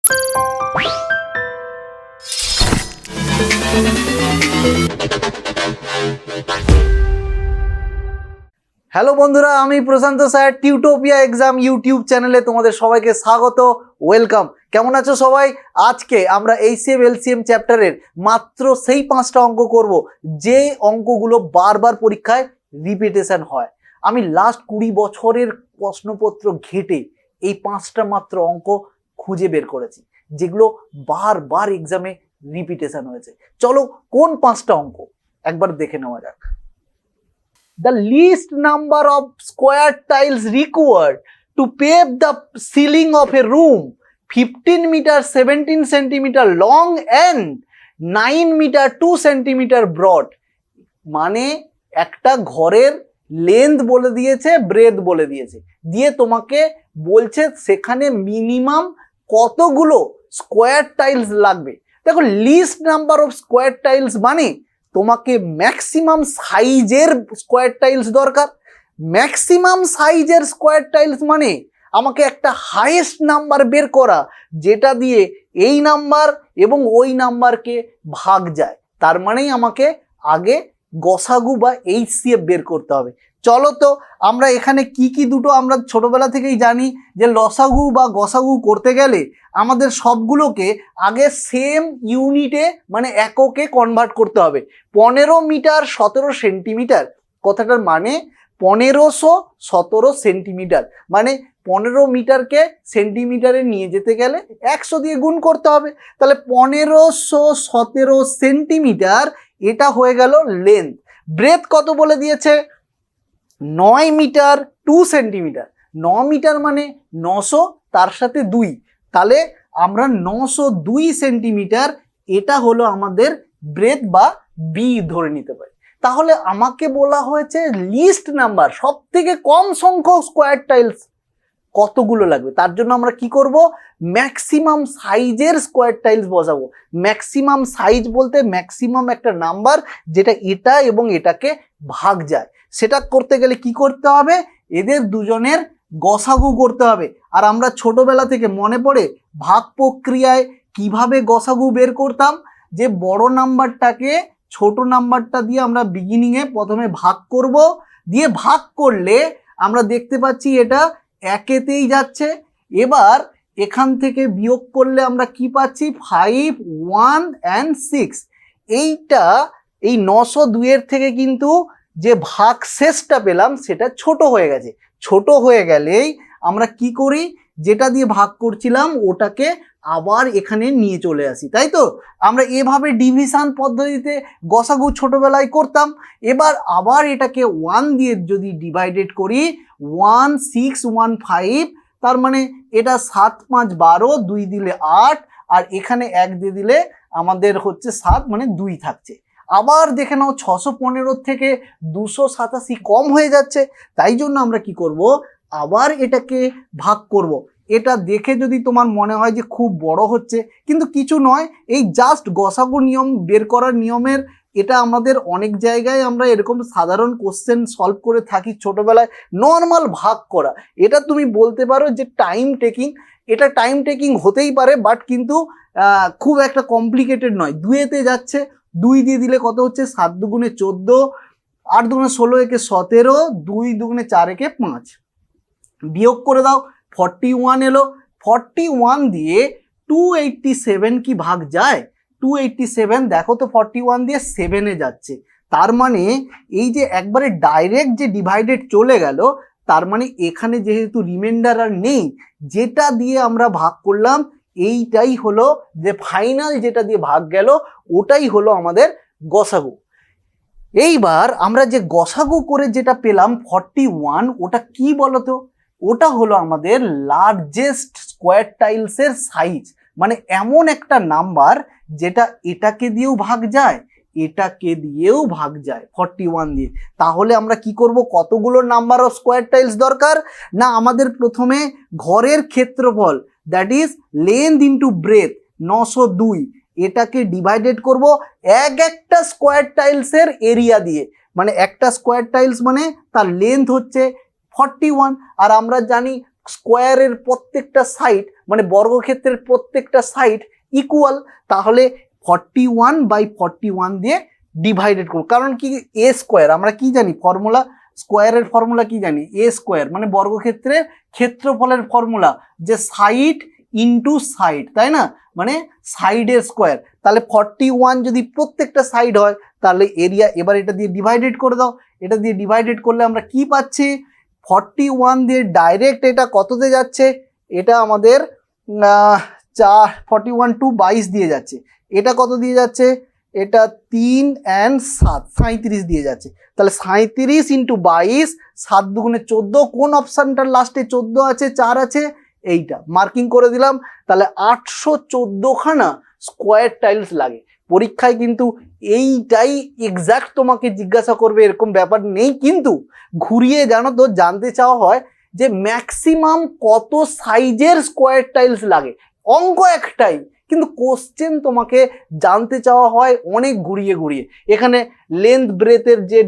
Hello বন্ধুরা, আমি প্রশান্ত sir, Tutopia exam YouTube চ্যানেলে তোমাদের সবাইকে স্বাগত, ওয়েলকাম। কেমন আছো সবাই? আজকে আমরা এইচসিএম এলসিএম চ্যাপ্টারের মাত্র সেই 5টা অঙ্ক করব যে অঙ্কগুলো বারবার পরীক্ষায় রিপিটেশন হয়। আমি লাস্ট 20 বছরের প্রশ্নপত্র ঘেটে এই 5টা মাত্র অঙ্ক খুঁজে বের করেছি যেগুলো বারবার এক্সামে রিপিটেশন হয়েছে। চলো কোন 5টা অঙ্ক একবার দেখে নেওয়া যাক। The least number of square tiles required to pave the ceiling of a room 15 meter 17 centimeter long and 9 meter 2 centimeter broad। মানে একটা ঘরের লেন্থ বলে দিয়েছে, ব্রেথ বলে দিয়েছে, দিয়ে তোমাকে বলছে সেখানে মিনিমাম কতগুলো স্কোয়ার টাইলস লাগবে। দেখো, least number of square tiles মানে তোমাকে ম্যাক্সিমাম সাইজের স্কোয়ার টাইলস দরকার। ম্যাক্সিমাম সাইজের স্কোয়ার টাইলস মানে আমাকে একটা হাইয়েস্ট নাম্বার বের করা যেটা দিয়ে এই নাম্বার এবং ওই নাম্বারকে ভাগ যায়। তার মানেই আমাকে আগে গসাগু বা এইচসিএফ বের করতে হবে। চলো তো আমরা এখানে কি দুটো আমরা ছোটবেলা থেকেই জানি যে লসাগু বা গসাগু করতে গেলে আমাদের সবগুলোকে আগে সেম ইউনিটে মানে এককে কনভার্ট করতে হবে। 15 মিটার 17 সেন্টিমিটার কথাটার মানে 1517 সেন্টিমিটার, মানে 15 মিটারকে সেন্টিমিটারে নিয়ে যেতে গেলে 100 দিয়ে গুণ করতে হবে। তাহলে 1517 সেন্টিমিটার এটা হয়ে গেল লেন্থ। ব্রেথ কত বলে দিয়েছে? 9 মিটার 2 সেন্টিমিটার। 9 মিটার মানে 900 তার সাথে 2, তাহলে আমরা 902 সেন্টিমিটার এটা হলো আমাদের ব্রেথ বা বি ধরে নিতে পারি। তাহলে আমাকে বলা হয়েছে লিস্ট নাম্বার, সব থেকে কম সংখ্যক স্কোয়ার টাইলস কতগুলো লাগবে। তার জন্য আমরা কি করব? ম্যাক্সিমাম সাইজের স্কোয়ার টাইলস বসাবো। ম্যাক্সিমাম সাইজ বলতে ম্যাক্সিমাম একটা নাম্বার যেটা এটা এবং এটাকে ভাগ যায়। সেটা করতে গেলে কি করতে হবে? এদের দুজনের গসাগু করতে হবে। আর আমরা ছোটবেলা থেকে মনে পড়ে ভাগ প্রক্রিয়ায় কিভাবে গসাগু বের করতাম, যে বড় নাম্বারটাকে ছোট নাম্বারটা দিয়ে আমরা বিগিনিংয়ে প্রথমে ভাগ করব, দিয়ে ভাগ করলে আমরা দেখতে পাচ্ছি এটা একেতেই যাচ্ছে। এবার এখান থেকে বিয়োগ করলে আমরা কি পাচ্ছি? 5 1 and 6। এইটা এই 902 এর থেকে কিন্তু যে ভাগ শেষটা পেলাম সেটা ছোট হয়ে গেছে। ছোট হয়ে গেলেই আমরা কি করি? যেটা দিয়ে ভাগ করছিলাম ওটাকে আবার এখানে নিয়ে চলে আসি, তাই তো? আমরা এভাবে ডিভিশন পদ্ধতিতে গসাগু ছোটবেলায় করতাম। এবার আবার এটাকে 1 দিয়ে যদি ডিভাইডেড করি 1615, তার মানে এটা 7 5 12, 2 দিলে 8 আর এখানে 1 দিয়ে দিলে আমাদের হচ্ছে 7, মানে 2 থাকছে। আবার দেখে নাও 615 থেকে 287 কম হয়ে যাচ্ছে। তাই জন্য আমরা কি করব? আবার এটাকে ভাগ করব। এটা দেখে যদি তোমার মনে হয় যে খুব বড় হচ্ছে, কিন্তু কিছু নয়, এই জাস্ট গসাগু নিয়ম বের করার নিয়মের এটা আমাদের অনেক জায়গায় আমরা এরকম সাধারণ কোশ্চেন সলভ করে থাকি ছোটবেলায়। নর্মাল ভাগ করা, এটা তুমি বলতে পারো যে টাইম টেকিং। এটা টাইম টেকিং হতেই পারে, বাট কিন্তু খুব একটা কমপ্লিকেটেড নয়। 2 যাচ্ছে, 2 দিয়ে দিলে কত হচ্ছে? 7 দুগুণে 14, 8 দুগুণে 16, একে 17, 2 দুগুণে 4, একে 5। বিয়োগ করে দাও, 41 এলো। 41 দিয়ে 287 কি ভাগ যায়? 287 দেখো তো 41 দিয়ে 7-এ যাচ্ছে। তার মানে এই যে একবারে ডাইরেক্ট যে ডিভাইডেড চলে গেল, তার মানে এখানে যেহেতু রিমাইন্ডার আর নেই, যেটা দিয়ে আমরা ভাগ করলাম এইটাই হলো যে ফাইনাল যেটা দিয়ে ভাগ গেল ওটাই হলো আমাদের গসাগু। এইবার আমরা যে গসাগু করে যেটা পেলাম 41, ওটা কি বলতো? ওটা হলো আমাদের লার্জেস্ট স্কোয়ার টাইলসের সাইজ। মানে এমন একটা নাম্বার যেটা এটাকে দিয়েও ভাগ যায়, এটাকে দিয়েও ভাগ যায় 41 দিয়ে। তাহলে আমরা কি করব? কতগুলো নাম্বার অফ স্কোয়ার টাইলস দরকার? না, আমাদের প্রথমে ঘরের ক্ষেত্রফল, that is length into breadth 902, এটাকে ডিভাইডেড করব একটা স্কোয়ার টাইলসের এরিয়া দিয়ে। মানে একটা স্কোয়ার টাইলস মানে তার লেন্থ হচ্ছে 41, আর আমরা জানি স্কোয়ারের প্রত্যেকটা সাইড মানে বর্গক্ষেত্রের প্রত্যেকটা সাইড ইকুয়াল, তাহলে 41/41 দিয়ে ডিভাইডেড করব। কারণ কি এ স্কোয়ার আমরা কি জানি ফর্মুলা, স্কোয়ারের ফর্মুলা কি জানি, এ স্কোয়ার মানে বর্গক্ষেত্রের ক্ষেত্রফলের ফর্মুলা যে সাইড ইন্টু সাইড, তাই না, মানে সাইডের স্কোয়ার। তাহলে 41 যদি প্রত্যেকটা সাইড হয় তাহলে এরিয়া, এবার এটা দিয়ে ডিভাইডেড করে দাও, এটা দিয়ে ডিভাইডেড করলে আমরা কি পাচ্ছি, 41 দিয়ে ডাইরেক্ট এটা কততে যাচ্ছে, এটা আমাদের 41 টু 22 দিয়ে যাচ্ছে, এটা কত দিয়ে যাচ্ছে, এটা 3 and 7 37 দিয়ে যাচ্ছে। তাহলে 37 ইন্টু 22, 7 দুগুণে 14, কোন অপশানটার লাস্টে 14 আছে, 4 আছে, এইটা মার্কিং করে দিলাম। তাহলে 814 খানা স্কোয়ার টাইলস লাগে। পরীক্ষায় কিন্তু এইটাই এক্সাক্ট তোমাকে জিজ্ঞাসা করবে এরকম ব্যাপার নেই, কিন্তু ঘুরিয়ে জানো তো জানতে চাওয়া হয় যে ম্যাক্সিমাম কত সাইজের স্কোয়ার টাইলস লাগে। অঙ্ক একটাই, কিন্তু কোশ্চেন তোমাকে জানতে চাওয়া হয় অনেক ঘুরিয়ে ঘুরিয়ে। এখানে লেন্থ ব্রেথের যে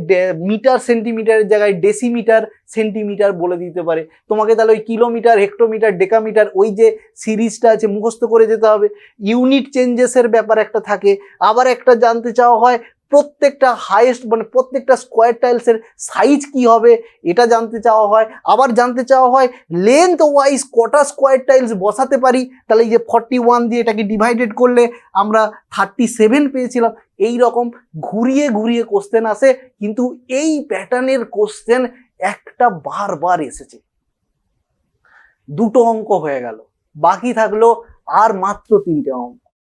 মিটার সেন্টিমিটারের জায়গায় ডেসিমিটার সেন্টিমিটার বলে দিতে পারে তোমাকে, তাহলে ওই কিলোমিটার হেক্টোমিটার ডেকামিটার ওই যে সিরিজটা আছে মুখস্থ করে যেতে হবে। ইউনিট চেঞ্জেসের ব্যাপার একটা থাকে। আবার একটা জানতে চাওয়া হয় প্রত্যেকটা হাইয়েস্ট মানে প্রত্যেকটা স্কোয়ার টাইলসের সাইজ কি হবে, এটা জানতে চাওয়া হয়। আবার জানতে চাওয়া হয় লেন্থ ওয়াইজ কটা স্কোয়ার টাইলস বসাতে পারি, তাহলে এই যে 41 দিয়ে এটাকে ডিভাইডেড করলে আমরা 37 পেয়েছিলাম। এই রকম ঘুরিয়ে ঘুরিয়ে কোশ্চেন আসে, কিন্তু এই প্যাটার্নের কোশ্চেন একটা বারবার এসেছে। দুটো অঙ্ক হয়ে গেল, বাকি থাকলো আর মাত্র 3টে অঙ্ক।